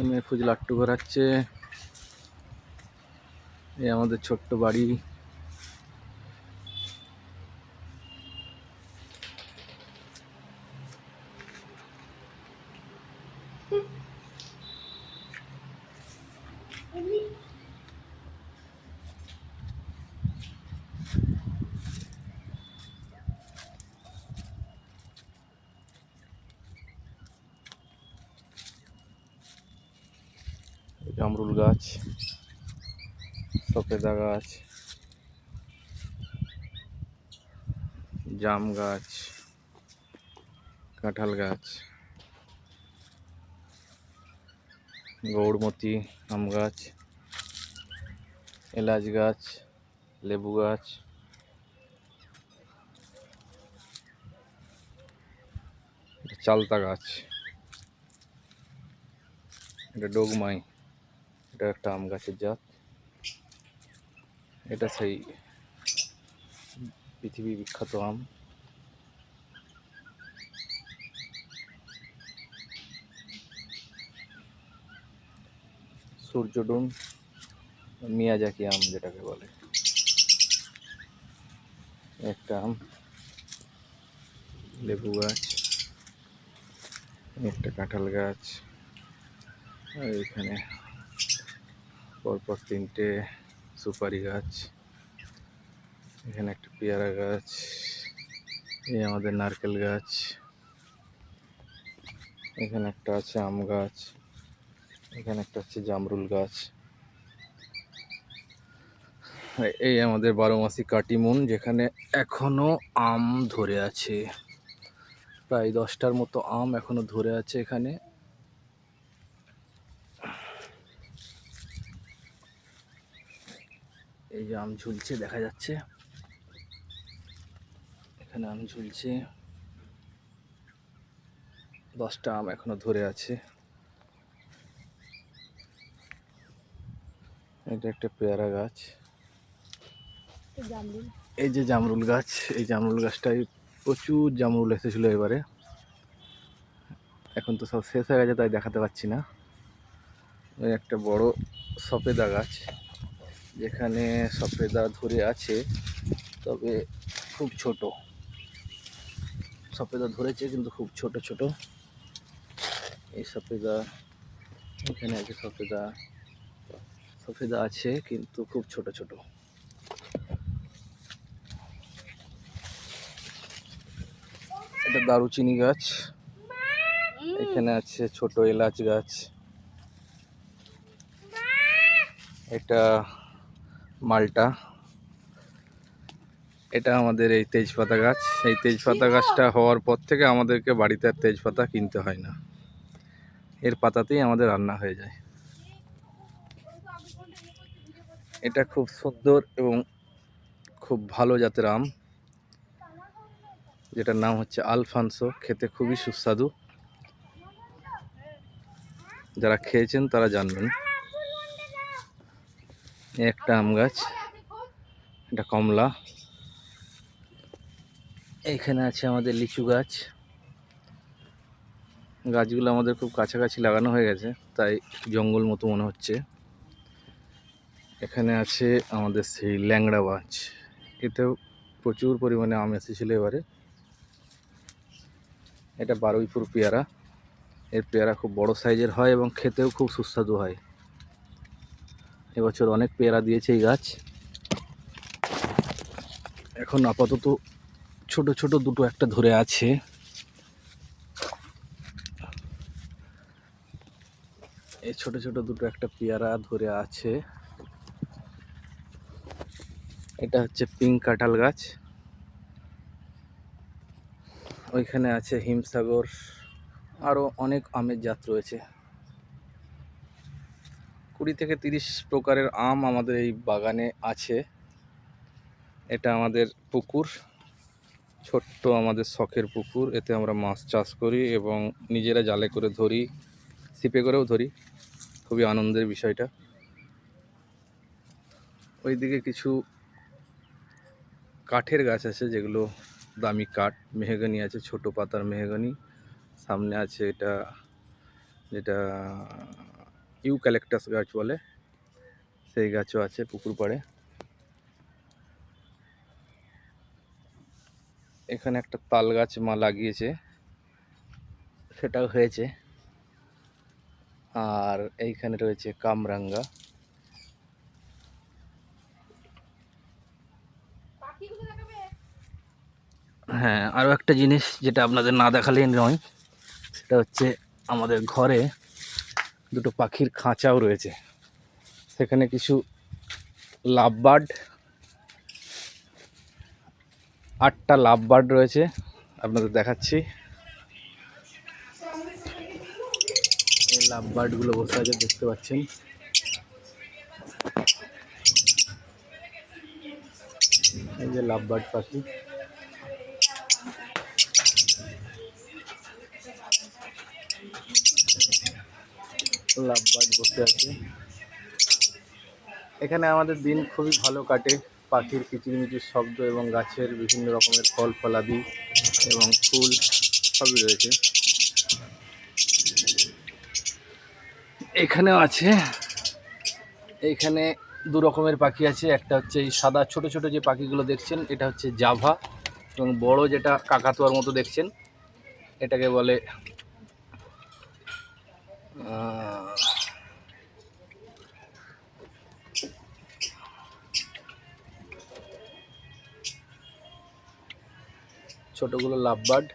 মেয়ে খুঁজ লাট্টু ঘোরাচ্ছে। এই আমাদের ছোট্ট বাড়ি। জামরুল গাছ, সফেদা গাছ, জাম গাছ, কাঁঠাল গাছ, গৌড়মতি আম গাছ, এলাচ গাছ, লেবু গাছ, চালতা গাছ, এটা ডোগমাই, এটা একটা আম গাছের জাত। এটা সেই পৃথিবী বিখ্যাত আম। সূর্যডুম, মিয়াজাকি আম যেটাকে বলে, একটা আম, লেবু গাছ, একটা কাঁঠাল গাছ, আর এখানে পরপর তিনটে সুপারি গাছ, এখানে একটা পেয়ারা গাছ, এই আমাদের নারকেল গাছ, এখানে একটা আছে আম গাছ, এখানে একটা হচ্ছে জামরুল গাছ, এই আমাদের 12 মাসি কাটিমুন, যেখানে এখনো আম ধরে আছে। প্রায় 10টার মতো আম এখনো ধরে আছে এখানে। এই যে আম ঝুলছে দেখা যাচ্ছে, এখানে আম ঝুলছে, 10টা আম এখনো ধরে আছে। এটা একটা পেয়ারা গাছ, এই যে জামরুল গাছ, এই জামরুল গাছটায় প্রচুর জামরুল এসেছিল এবারে। এখন তো সব শেষ হয়ে গেছে তাই দেখাতে পাচ্ছি না। ওই একটা বড় সফেদা গাছ, যেখানে সফেদা ধরে আছে, তবে খুব ছোট। সফেদা ধরেছে কিন্তু খুব ছোট ছোট। এই সফেদা, এখানে আছে সফেদা, সফেদা আছে কিন্তু খুব ছোট ছোট। এটা দারুচিনি গাছ, এখানে আছে ছোট এলাচ গাছ, এটা মালটা, এটা আমাদের এই তেজপাতা গাছ। এই তেজপাতা গাছটা হওয়ার পর থেকে আমাদেরকে বাড়িতে আর তেজপাতা কিনতে হয় না, এর পাতাতেই আমাদের রান্না হয়ে যায়। এটা খুব সুন্দর এবং খুব ভালো জাতের আম, যেটার নাম হচ্ছে আলফানসো। খেতে খুবই সুস্বাদু, যারা খেয়েছেন তারা জানবেন। একটা আম গাছ, এটা কমলা। এখানে আছে আমাদের লিচু গাছ। গাছগুলো আমাদের খুব কাছাকাছি লাগানো হয়ে গেছে, তাই জঙ্গল মতো মনে হচ্ছে। এখানে আছে আমাদের সেই ল্যাংড়া গাছ, এতেও প্রচুর পরিমাণে আম এসেছিল এবারে। এটা বারুইপুর পেয়ারা, এর পেয়ারা খুব বড় সাইজের হয় এবং খেতেও খুব সুস্বাদু হয়। এবছর অনেক পেয়ারা দিয়েছে এই গাছ। এখন আপাতত ছোট ছোট দুটো একটা ধরে আছে। এই ছোট ছোট দুটো একটা পেয়ারা ধরে আছে। এটা হচ্ছে পিঙ্ক কাঁঠাল গাছ। ওইখানে আছে হিমসাগর, আরও অনেক আমের জাত রয়েছে। 20 থেকে 30 প্রকারের আম আমাদের এই বাগানে আছে। এটা আমাদের পুকুর, ছোট্ট আমাদের শখের পুকুর। এতে আমরা মাছ চাষ করি এবং নিজেরা জালে করে ধরি, ছিপে করেও ধরি। খুবই আনন্দের বিষয়টা। ওইদিকে কিছু কাঠের গাছ আছে, যেগুলো দামি কাঠ, মেহগনি আছে, ছোট পাতার মেহগনি। সামনে আছে এটা, যেটা ইউক্যালিপটাস গাছ বলে, সেই গাছও আছে পুকুর পাড়ে। এখানে একটা তাল গাছ মা লাগিয়েছে, সেটাও হয়েছে। আর এইখানে রয়েছে কামরাঙ্গা। হ্যাঁ, আরও একটা জিনিস যেটা আপনাদের না দেখালেই নয়, সেটা হচ্ছে আমাদের ঘরে দুটো পাখির খাঁচাও রয়েছে। সেখানে কিছু লাভবার্ড, 8টা লাভবার্ড রয়েছে, আপনাদের দেখাচ্ছি। এই লাভবার্ডগুলো বসে আছে, দেখতে পাচ্ছেন। এই যে লাভবার্ড পাখি, লাভবার্ড বসে আছে। এখানে আমাদের দিন খুবই ভালো কাটে, পাখির কিচিরমিচির শব্দ এবং গাছের বিভিন্ন রকমের ফল ফলাদি এবং ফুল সবই রয়েছে। এখানেও আছে, এইখানে দু রকমের পাখি আছে। একটা হচ্ছে এই সাদা ছোট ছোট যে পাখিগুলো দেখছেন, এটা হচ্ছে জাভা, এবং বড় যেটা কাকাতুয়ার মতো দেখছেন, এটাকে বলে ছোটগুলো লাভবার্ড।